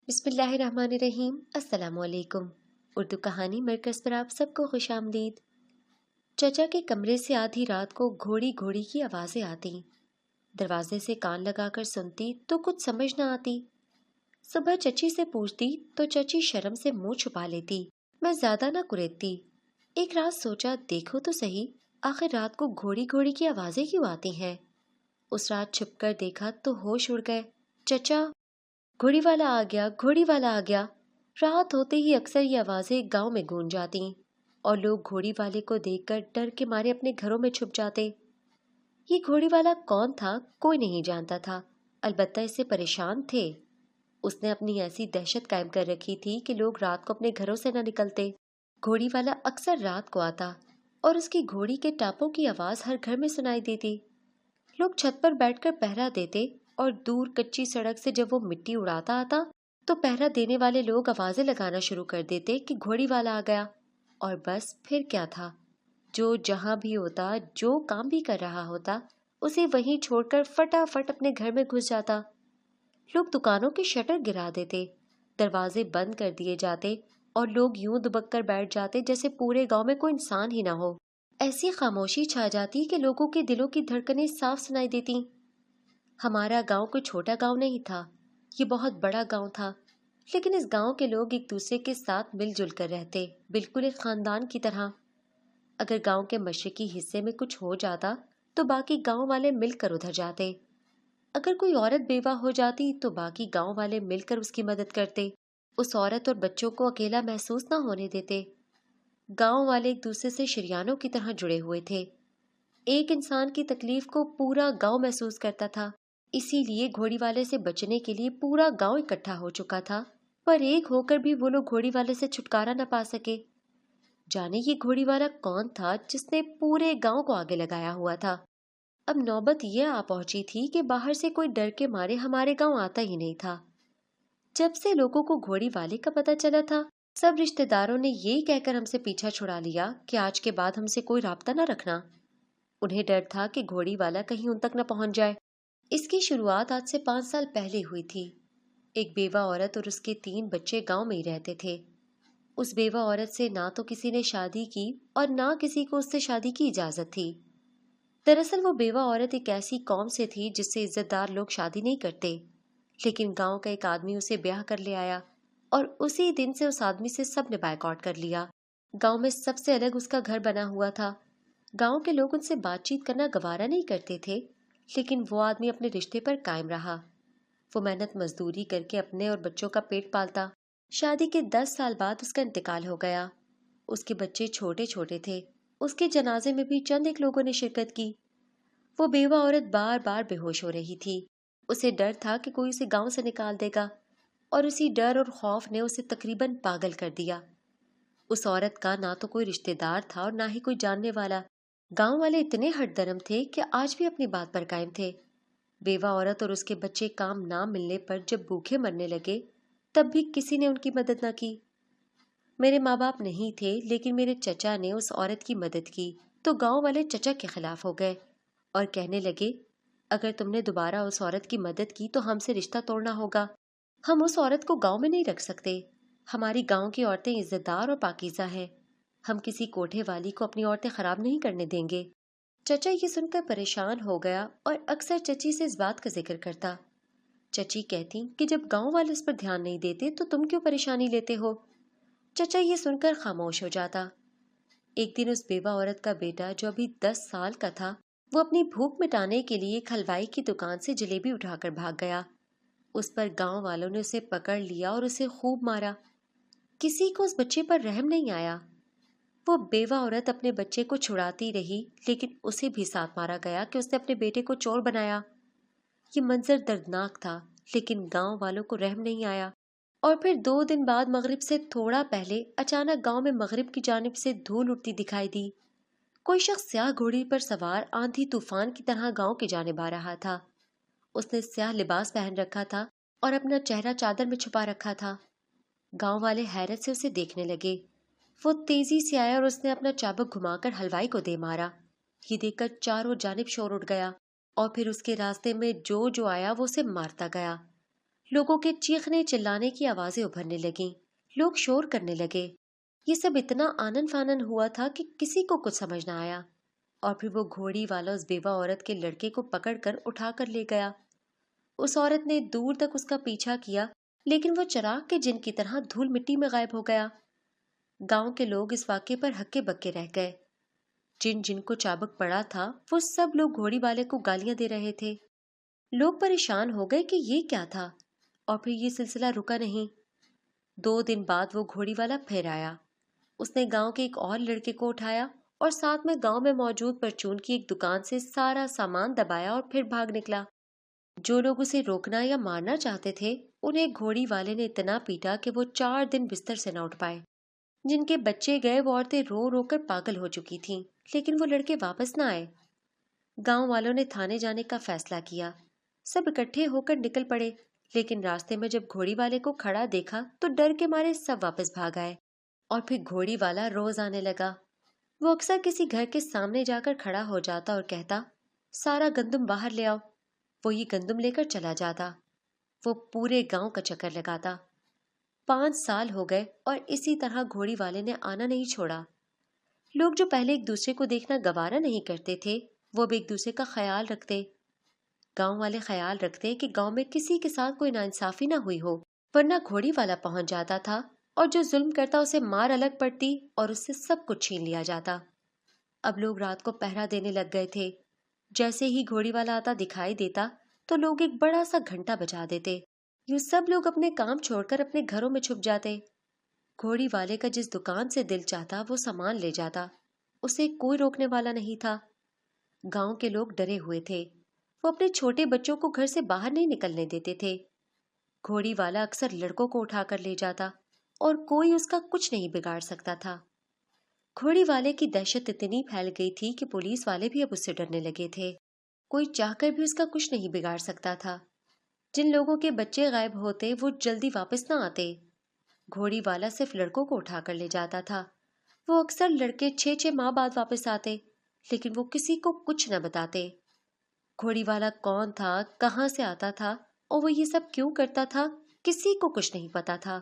بسم اللہ الرحمن الرحیم۔ السلام علیکم۔ اردو کہانی مرکز پر آپ سب کو خوش آمدید۔ چچا کے کمرے سے آدھی رات کو گھوڑی گھوڑی کی آوازیں آتی۔ دروازے سے کان لگا کر سنتی تو کچھ سمجھ نہ آتی۔ صبح چچی سے پوچھتی تو چچی شرم سے منہ چھپا لیتی، میں زیادہ نہ کریدتی۔ ایک رات سوچا دیکھو تو صحیح، آخر رات کو گھوڑی گھوڑی کی آوازیں کیوں آتی ہیں۔ اس رات چھپ کر دیکھا تو ہوش اڑ گئے۔ چچا، گھوڑی والا آ گیا، گھوڑی والا آ گیا۔ رات ہوتے ہی اکثر یہ آوازیں گاؤں میں گونج جاتی اور لوگ گھوڑی والے کو دیکھ کر ڈر کے مارے اپنے گھروں میں چھپ جاتے۔ یہ گھوڑی والا کون تھا کوئی نہیں جانتا تھا، البتہ اس سے پریشان تھے۔ اس نے اپنی ایسی دہشت قائم کر رکھی تھی کہ لوگ رات کو اپنے گھروں سے نہ نکلتے۔ گھوڑی والا اکثر رات کو آتا اور اس کی گھوڑی کے ٹاپوں کی آواز ہر گھر میں سنائی دیتی۔ لوگ چھت پر بیٹھ کر پہرا دیتے اور دور کچی سڑک سے جب وہ مٹی اڑاتا آتا تو پہرا دینے والے لوگ آوازیں لگانا شروع کر دیتے کہ گھوڑی والا آ گیا۔ اور بس پھر کیا تھا، جو جہاں بھی ہوتا، جو کام بھی کر رہا ہوتا، اسے وہیں چھوڑ کر فٹافٹ اپنے گھر میں گھس جاتا۔ لوگ دکانوں کے شٹر گرا دیتے، دروازے بند کر دیے جاتے اور لوگ یوں دبک کر بیٹھ جاتے جیسے پورے گاؤں میں کوئی انسان ہی نہ ہو۔ ایسی خاموشی چھا جاتی کہ لوگوں کے دلوں کی دھڑکنیں صاف سنائی دیتی۔ ہمارا گاؤں کوئی چھوٹا گاؤں نہیں تھا، یہ بہت بڑا گاؤں تھا، لیکن اس گاؤں کے لوگ ایک دوسرے کے ساتھ مل جل کر رہتے، بالکل ایک خاندان کی طرح۔ اگر گاؤں کے مشرقی حصے میں کچھ ہو جاتا تو باقی گاؤں والے مل کر ادھر جاتے۔ اگر کوئی عورت بیوہ ہو جاتی تو باقی گاؤں والے مل کر اس کی مدد کرتے، اس عورت اور بچوں کو اکیلا محسوس نہ ہونے دیتے۔ گاؤں والے ایک دوسرے سے شریانوں کی طرح جڑے ہوئے تھے۔ ایک انسان کی تکلیف کو پورا گاؤں محسوس کرتا تھا، اسی لیے گھوڑی والے سے بچنے کے لیے پورا گاؤں اکٹھا ہو چکا تھا، پر ایک ہو کر بھی وہ لوگ گھوڑی والے سے چھٹکارا نہ پا سکے۔ جانے یہ گھوڑی والا کون تھا جس نے پورے گاؤں کو آگے لگایا ہوا تھا۔ اب نوبت یہ آ پہنچی تھی کہ باہر سے کوئی ڈر کے مارے ہمارے گاؤں آتا ہی نہیں تھا۔ جب سے لوگوں کو گھوڑی والے کا پتہ چلا تھا، سب رشتہ داروں نے یہی کہہ کر ہم سے پیچھا چھڑا لیا کہ آج کے بعد ہم سے کوئی رابطہ نہ رکھنا۔ انہیں ڈر تھا کہ گھوڑی والا کہیں ان تک نہ پہنچ جائے۔ اس کی شروعات آج سے 5 سال پہلے ہوئی تھی۔ ایک بیوہ عورت اور اس کے 3 بچے گاؤں میں ہی رہتے تھے۔ اس بیوہ عورت سے نہ تو کسی نے شادی کی اور نہ کسی کو اس سے شادی کی اجازت تھی۔ دراصل وہ بیوہ عورت ایک ایسی قوم سے تھی جس سے عزت دار لوگ شادی نہیں کرتے، لیکن گاؤں کا ایک آدمی اسے بیاہ کر لے آیا اور اسی دن سے اس آدمی سے سب نے بائیکاٹ کر لیا۔ گاؤں میں سب سے الگ اس کا گھر بنا ہوا تھا۔ گاؤں کے لوگ ان سے بات چیت کرنا گوارا نہیں کرتے تھے، لیکن وہ آدمی اپنے رشتے پر قائم رہا۔ وہ محنت مزدوری کر کے اپنے اور بچوں کا پیٹ پالتا۔ شادی کے 10 سال بعد اس کا انتقال ہو گیا۔ اس کے بچے چھوٹے چھوٹے تھے۔ اس کے جنازے میں بھی چند ایک لوگوں نے شرکت کی۔ وہ بیوہ عورت بار بار بے ہوش ہو رہی تھی۔ اسے ڈر تھا کہ کوئی اسے گاؤں سے نکال دے گا، اور اسی ڈر اور خوف نے اسے تقریباً پاگل کر دیا۔ اس عورت کا نہ تو کوئی رشتہ دار تھا اور نہ ہی کوئی جاننے والا۔ گاؤں والے اتنے ہٹ درم تھے کہ آج بھی اپنی بات پر قائم تھے۔ بیوہ عورت اور اس کے بچے کام نہ ملنے پر جب بھوکے مرنے لگے تب بھی کسی نے ان کی مدد نہ کی۔ میرے ماں باپ نہیں تھے، لیکن میرے چچا نے اس عورت کی مدد کی تو گاؤں والے چچا کے خلاف ہو گئے اور کہنے لگے، اگر تم نے دوبارہ اس عورت کی مدد کی تو ہم سے رشتہ توڑنا ہوگا۔ ہم اس عورت کو گاؤں میں نہیں رکھ سکتے۔ ہماری گاؤں کی عورتیں عزت دار اور پاکیزہ ہیں۔ ہم کسی کوٹھے والی کو اپنی عورتیں خراب نہیں کرنے دیں گے۔ چچا یہ سن کر پریشان ہو گیا اور اکثر چچی سے اس بات کا ذکر کرتا۔ چچی کہتی کہ جب گاؤں والے اس پر دھیان نہیں دیتے تو تم کیوں پریشانی لیتے ہو؟ چچا یہ سن کر خاموش ہو جاتا۔ ایک دن اس بیوہ عورت کا بیٹا جو ابھی 10 سال کا تھا، وہ اپنی بھوک مٹانے کے لیے ایک حلوائی کی دکان سے جلیبی اٹھا کر بھاگ گیا۔ اس پر گاؤں والوں نے اسے پکڑ لیا اور اسے خوب مارا۔ کسی کو اس بچے پر رحم نہیں آیا۔ وہ بیوہ عورت اپنے بچے کو چھڑاتی رہی، لیکن اسے بھی ساتھ مارا گیا کہ اس نے اپنے بیٹے کو چور بنایا۔ یہ منظر دردناک تھا، لیکن گاؤں والوں کو رحم نہیں آیا۔ اور پھر 2 دن بعد مغرب سے تھوڑا پہلے اچانک گاؤں میں مغرب کی جانب سے دھول اٹھتی دکھائی دی۔ کوئی شخص سیاہ گھوڑی پر سوار آندھی طوفان کی طرح گاؤں کی جانب آ رہا تھا۔ اس نے سیاہ لباس پہن رکھا تھا اور اپنا چہرہ چادر میں چھپا رکھا تھا۔ گاؤں والے حیرت سے اسے دیکھنے لگے۔ وہ تیزی سے آیا اور اس نے اپنا چابک گھما کر حلوائی کو دے مارا۔ یہ دیکھ کر چاروں جانب شور اٹھ گیا اور پھر اس کے راستے میں جو آیا وہ اسے مارتا گیا۔ لوگوں کے چیخنے چلانے کی آوازیں ابھرنے لگیں، لوگ شور کرنے لگے۔ یہ سب اتنا آنن فانن ہوا تھا کہ کسی کو کچھ سمجھ نہ آیا۔ اور پھر وہ گھوڑی والا اس بیوہ عورت کے لڑکے کو پکڑ کر اٹھا کر لے گیا۔ اس عورت نے دور تک اس کا پیچھا کیا، لیکن وہ چراغ کے جن کی طرح دھول مٹی میں غائب ہو گیا۔ گاؤں کے لوگ اس واقعے پر ہکے بکے رہ گئے۔ جن جن کو چابک پڑا تھا وہ سب لوگ گھوڑی والے کو گالیاں دے رہے تھے۔ لوگ پریشان ہو گئے کہ یہ کیا تھا، اور پھر یہ سلسلہ رکا نہیں۔ 2 دن بعد وہ گھوڑی والا پھر آیا۔ اس نے گاؤں کے ایک اور لڑکے کو اٹھایا اور ساتھ میں گاؤں میں موجود پرچون کی ایک دکان سے سارا سامان دبایا اور پھر بھاگ نکلا۔ جو لوگ اسے روکنا یا مارنا چاہتے تھے انہیں گھوڑی والے نے اتنا پیٹا کہ وہ 4 دن بستر سے نہ اٹھ پائے۔ جن کے بچے گئے وہ عورتیں رو رو کر پاگل ہو چکی تھیں، لیکن وہ لڑکے واپس نہ آئے۔ گاؤں والوں نے تھانے جانے کا فیصلہ کیا۔ سب اکٹھے ہو کر نکل پڑے، لیکن راستے میں جب گھوڑی والے کو کھڑا دیکھا تو ڈر کے مارے سب واپس بھاگ آئے۔ اور پھر گھوڑی والا روز آنے لگا۔ وہ اکثر کسی گھر کے سامنے جا کر کھڑا ہو جاتا اور کہتا، سارا گندم باہر لے آؤ۔ وہ یہ گندم لے کر چلا جاتا۔ وہ پورے گاؤں کا چکر لگاتا۔ 5 سال ہو گئے اور اسی طرح گھوڑی والے نے آنا نہیں چھوڑا۔ لوگ جو پہلے ایک دوسرے کو دیکھنا گوارا نہیں کرتے تھے وہ اب ایک دوسرے کا خیال رکھتے۔ گاؤں والے خیال رکھتے کہ گاؤں میں کسی کے ساتھ کوئی ناانصافی نہ ہوئی ہو، ورنہ گھوڑی والا پہنچ جاتا تھا اور جو ظلم کرتا اسے مار الگ پڑتی اور اس سے سب کچھ چھین لیا جاتا۔ اب لوگ رات کو پہرا دینے لگ گئے تھے۔ جیسے ہی گھوڑی والا آتا دکھائی دیتا تو لوگ ایک بڑا سا گھنٹا بجا دیتے۔ یوں سب لوگ اپنے کام چھوڑ کر اپنے گھروں میں چھپ جاتے۔ گھوڑی والے کا جس دکان سے دل چاہتا وہ سامان لے جاتا، اسے کوئی روکنے والا نہیں تھا۔ گاؤں کے لوگ ڈرے ہوئے تھے۔ وہ اپنے چھوٹے بچوں کو گھر سے باہر نہیں نکلنے دیتے تھے۔ گھوڑی والا اکثر لڑکوں کو اٹھا کر لے جاتا اور کوئی اس کا کچھ نہیں بگاڑ سکتا تھا۔ گھوڑی والے کی دہشت اتنی پھیل گئی تھی کہ پولیس والے بھی اب اس سے ڈرنے لگے تھے۔ کوئی چاہ کر بھی اس کا کچھ نہیں بگاڑ سکتا تھا۔ جن لوگوں کے بچے غائب ہوتے وہ جلدی واپس نہ آتے۔ گھوڑی والا صرف لڑکوں کو اٹھا کر لے جاتا تھا۔ وہ اکثر لڑکے 6 ماہ بعد واپس آتے، لیکن وہ کسی کو کچھ نہ بتاتے۔ گھوڑی والا کون تھا، کہاں سے آتا تھا اور وہ یہ سب کیوں کرتا تھا، کسی کو کچھ نہیں پتا تھا۔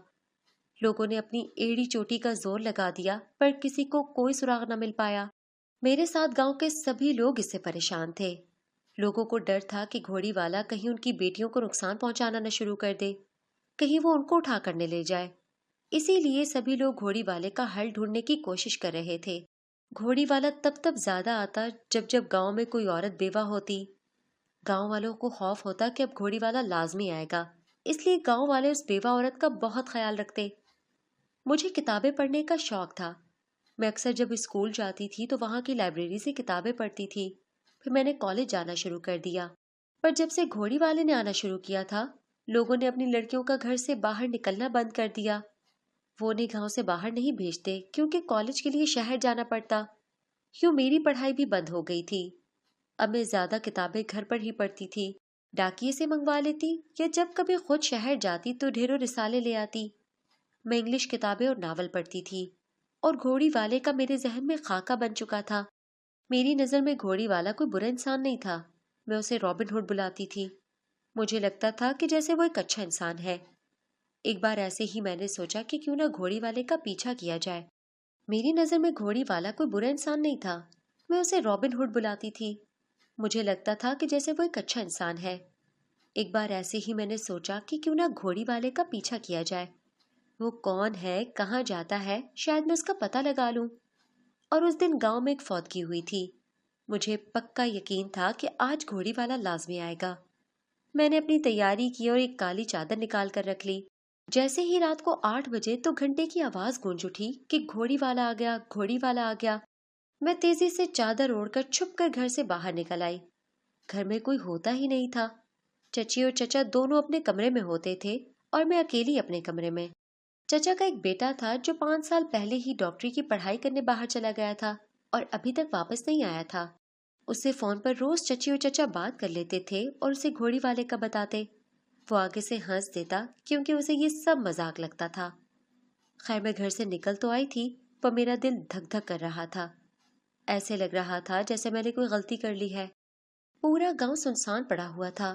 لوگوں نے اپنی ایڑی چوٹی کا زور لگا دیا پر کسی کو کوئی سراغ نہ مل پایا۔ میرے ساتھ گاؤں کے سبھی لوگ اس سے پریشان تھے۔ لوگوں کو ڈر تھا کہ گھوڑی والا کہیں ان کی بیٹیوں کو نقصان پہنچانا نہ شروع کر دے، کہیں وہ ان کو اٹھا کرنے لے جائے۔ اسی لیے سبھی لوگ گھوڑی والے کا حل ڈھونڈنے کی کوشش کر رہے تھے۔ گھوڑی والا تب زیادہ آتا جب گاؤں میں کوئی عورت بیوہ ہوتی۔ گاؤں والوں کو خوف ہوتا کہ اب گھوڑی والا لازمی آئے گا، اس لیے گاؤں والے اس بیوہ عورت کا بہت خیال رکھتے۔ مجھے کتابیں پڑھنے کا شوق تھا۔ میں اکثر جب اسکول جاتی تھی تو وہاں کی لائبریری سے کتابیں پڑھتی تھی۔ پھر میں نے کالج جانا شروع کر دیا، پر جب سے گھوڑی والے نے آنا شروع کیا تھا لوگوں نے اپنی لڑکیوں کا گھر سے باہر نکلنا بند کر دیا۔ وہ انہیں گاؤں سے باہر نہیں بھیجتے کیونکہ کالج کے لیے شہر جانا پڑتا۔ یوں میری پڑھائی بھی بند ہو گئی تھی۔ اب میں زیادہ کتابیں گھر پر ہی پڑھتی تھی، ڈاکیے سے منگوا لیتی یا جب کبھی خود شہر جاتی تو ڈھیروں رسالے لے آتی۔ میں انگلش کتابیں اور ناول پڑھتی تھی، اور گھوڑی والے کا میرے ذہن میں خاکہ بن چکا تھا۔ میری نظر میں گھوڑی والا کوئی برا انسان نہیں تھا۔ میں اسے رابن ہوڈ بلاتی تھی۔ مجھے لگتا تھا کہ جیسے وہ ایک اچھا انسان ہے۔ ایک بار ایسے ہی میں نے سوچا کہ کیوں نہ گھوڑی والے کا پیچھا کیا جائے۔ میری نظر میں گھوڑی والا کوئی برا انسان نہیں تھا۔ میں اسے رابن ہوڈ بلاتی تھی۔ مجھے لگتا تھا کہ جیسے وہ ایک اچھا انسان ہے۔ ایک بار ایسے ہی میں نے سوچا کہ کیوں نہ گھوڑی والے کا پیچھا کیا جائے۔ وہ کون ہے، کہاں جاتا ہے، شاید میں اس کا پتہ لگا لوں۔ اور اس دن گاؤں میں ایک فوتگی ہوئی تھی۔ مجھے پکا یقین تھا کہ آج گھوڑی والا لازمی آئے گا۔ میں نے اپنی تیاری کی اور ایک کالی چادر نکال کر رکھ لی۔ جیسے ہی رات کو 8 بجے تو گھنٹے کی آواز گونج اٹھی کہ گھوڑی والا آ گیا، گھوڑی والا آ گیا۔ میں تیزی سے چادر اوڑھ کر چھپ کر گھر سے باہر نکل آئی۔ گھر میں کوئی ہوتا ہی نہیں تھا۔ چچی اور چچا دونوں اپنے کمرے میں ہوتے تھے اور میں اکیلی اپنے کمرے میں۔ چچا کا ایک بیٹا تھا جو 5 سال پہلے ہی ڈاکٹری کی پڑھائی کرنے باہر چلا گیا تھا اور ابھی تک واپس نہیں آیا تھا۔ اس سے فون پر روز چچی اور چچا بات کر لیتے تھے اور اسے گھوڑی والے کا بتاتے۔ وہ آگے سے ہنس دیتا کیونکہ اسے یہ سب مذاق لگتا تھا۔ خیر میں گھر سے نکل تو آئی تھی پر میرا دل دھک دھک کر رہا تھا۔ ایسے لگ رہا تھا جیسے میں نے کوئی غلطی کر لی ہے۔ پورا گاؤں سنسان پڑا ہوا تھا۔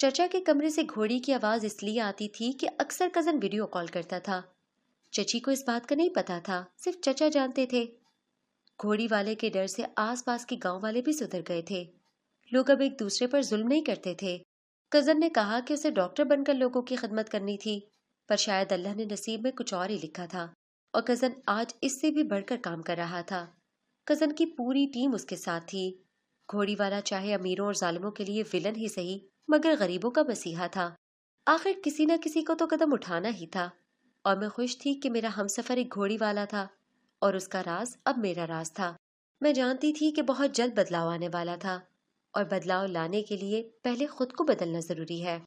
چچا کے کمرے سے گھوڑی کی آواز اس لیے آتی تھی کہ اکثر کزن ویڈیو کال کرتا تھا۔ چچی کو اس بات کا نہیں پتا تھا، صرف چچا جانتے تھے۔ گھوڑی والے کے ڈر سے آس پاس کے گاؤں والے بھی سدھر گئے تھے۔ لوگ اب ایک دوسرے پر ظلم نہیں کرتے تھے۔ کزن نے کہا کہ اسے ڈاکٹر بن کر لوگوں کی خدمت کرنی تھی، پر شاید اللہ نے نصیب میں کچھ اور ہی لکھا تھا، اور کزن آج اس سے بھی بڑھ کر کام کر رہا تھا۔ کزن کی پوری ٹیم اس کے ساتھ تھی۔ گھوڑی والا چاہے امیروں اور ظالموں کے لیے ویلن ہی صحیح، مگر غریبوں کا مسیحا تھا۔ آخر کسی نہ کسی کو تو قدم اٹھانا ہی تھا، اور میں خوش تھی کہ میرا ہمسفر ایک گھوڑی والا تھا، اور اس کا راز اب میرا راز تھا۔ میں جانتی تھی کہ بہت جلد بدلاؤ آنے والا تھا، اور بدلاؤ لانے کے لیے پہلے خود کو بدلنا ضروری ہے۔